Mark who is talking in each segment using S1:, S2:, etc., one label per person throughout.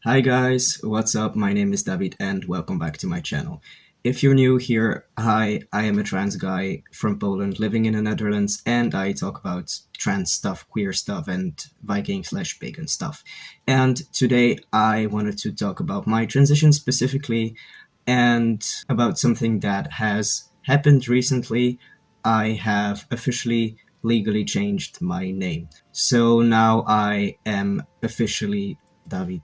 S1: Hi guys, what's up? My name is David and welcome back to my channel. If you're new here, hi, I am a trans guy from Poland living in the Netherlands and I talk about trans stuff, queer stuff and Viking/pagan stuff. And today I wanted to talk about my transition specifically and about something that has happened recently. I have officially legally changed my name. So now I am officially David.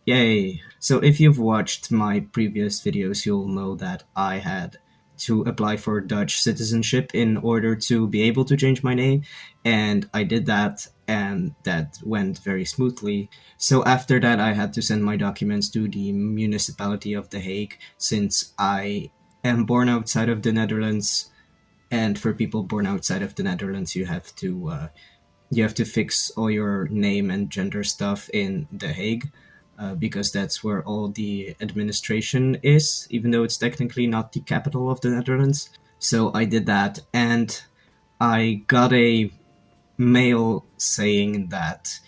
S1: Yay! So if you've watched my previous videos, you'll know that I had to apply for Dutch citizenship in order to be able to change my name, and I did that, and that went very smoothly. So after that, I had to send my documents to the municipality of The Hague, since I am born outside of the Netherlands, and for people born outside of the Netherlands, you have to fix all your name and gender stuff in The Hague, because that's where all the administration is, even though it's technically not the capital of the Netherlands. So I did that, and I got a mail saying that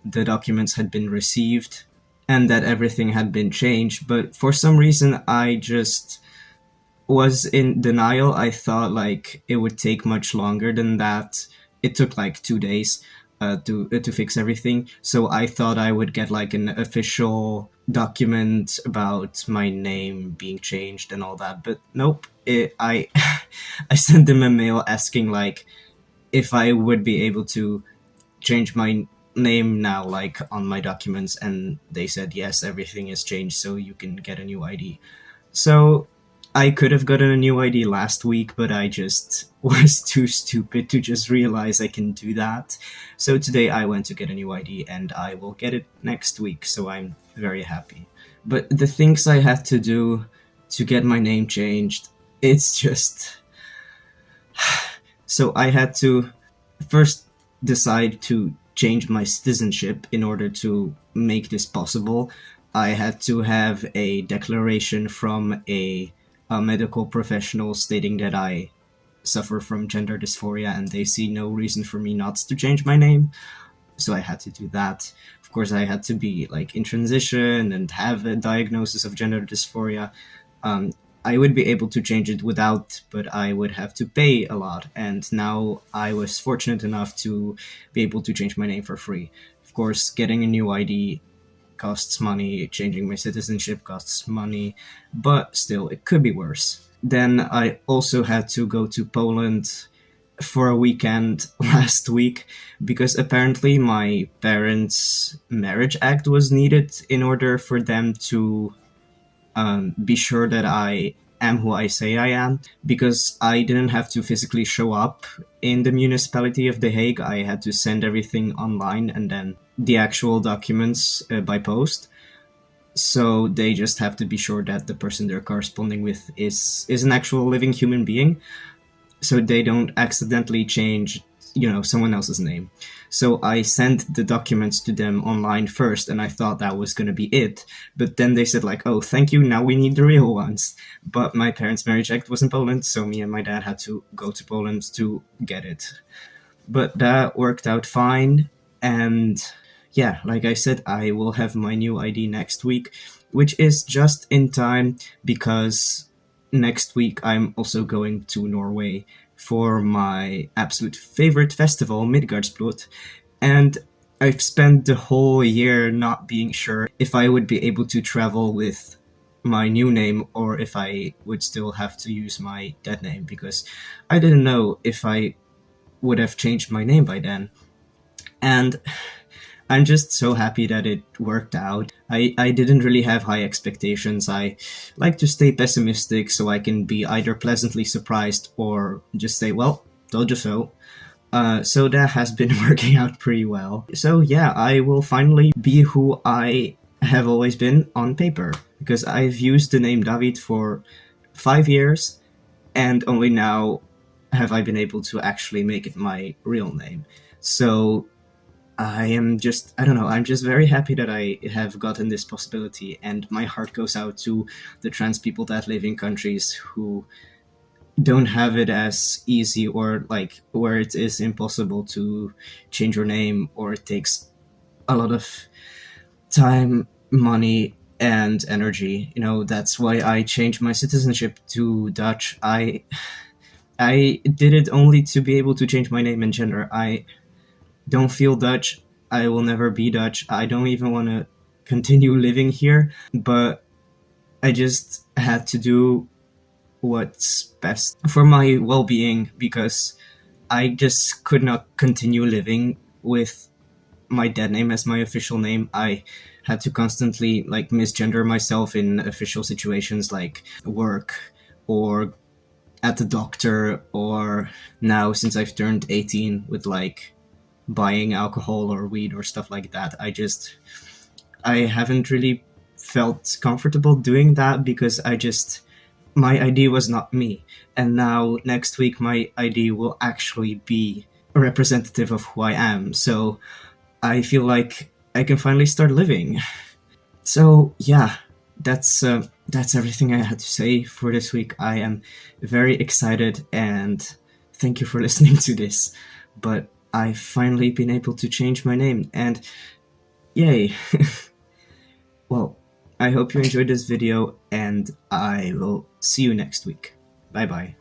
S1: the documents had been received and that everything had been changed. But for some reason, I just was in denial. I thought like it would take much longer than that. It took like 2 days to fix everything. So I thought I would get like an official document about my name being changed and all that. But nope. I I sent them a mail asking like if I would be able to change my name now, like on my documents, and they said yes, everything is changed, so you can get a new ID. So I could have gotten a new ID last week, but I just was too stupid to just realize I can do that. So today I went to get a new ID and I will get it next week, so I'm very happy. But the things I had to do to get my name changed, it's just. So I had to first decide to change my citizenship in order to make this possible. I had to have a declaration from a medical professional stating that I suffer from gender dysphoria and they see no reason for me not to change my name. So I had to do that. Of course, I had to be like in transition and have a diagnosis of gender dysphoria. I would be able to change it without, but I would have to pay a lot. And now I was fortunate enough to be able to change my name for free. Of course, getting a new ID costs money, changing my citizenship costs money, but still, it could be worse. Then I also had to go to Poland for a weekend last week because apparently my parents' marriage act was needed in order for them to be sure that I am who I say I am, because I didn't have to physically show up in the municipality of The Hague. I had to send everything online and then the actual documents by post. So they just have to be sure that the person they're corresponding with is an actual living human being, so they don't accidentally change someone else's name. So I sent the documents to them online first, and I thought that was going to be it. But then they said like, oh, thank you, now we need the real ones. But my parents' marriage act was in Poland, so me and my dad had to go to Poland to get it. But that worked out fine. And yeah, like I said, I will have my new ID next week, which is just in time because next week I'm also going to Norway for my absolute favorite festival, Midgardsblot. And I've spent the whole year not being sure if I would be able to travel with my new name or if I would still have to use my dead name, because I didn't know if I would have changed my name by then. And I'm just so happy that it worked out. I didn't really have high expectations. I like to stay pessimistic so I can be either pleasantly surprised or just say, well, told you so. So that has been working out pretty well. So yeah, I will finally be who I have always been on paper, because I've used the name David for 5 years, and only now have I been able to actually make it my real name. So I don't know, I'm just very happy that I have gotten this possibility, and my heart goes out to the trans people that live in countries who don't have it as easy, or like where it is impossible to change your name, or it takes a lot of time money and energy. You know, that's why I changed my citizenship to Dutch. I did it only to be able to change my name and gender. I don't feel Dutch. I will never be Dutch. I don't even want to continue living here, but I just had to do what's best for my well-being, because I just could not continue living with my dead name as my official name. I had to constantly like misgender myself in official situations like work or at the doctor, or now since I've turned 18 with like buying alcohol or weed or stuff like that. I haven't really felt comfortable doing that, because my ID was not me. And now next week my ID will actually be a representative of who I am. So I feel like I can finally start living. So yeah, that's everything I had to say for this week. I am very excited, and thank you for listening to this. But I've finally been able to change my name, and yay! Well, I hope you enjoyed this video, and I will see you next week. Bye bye.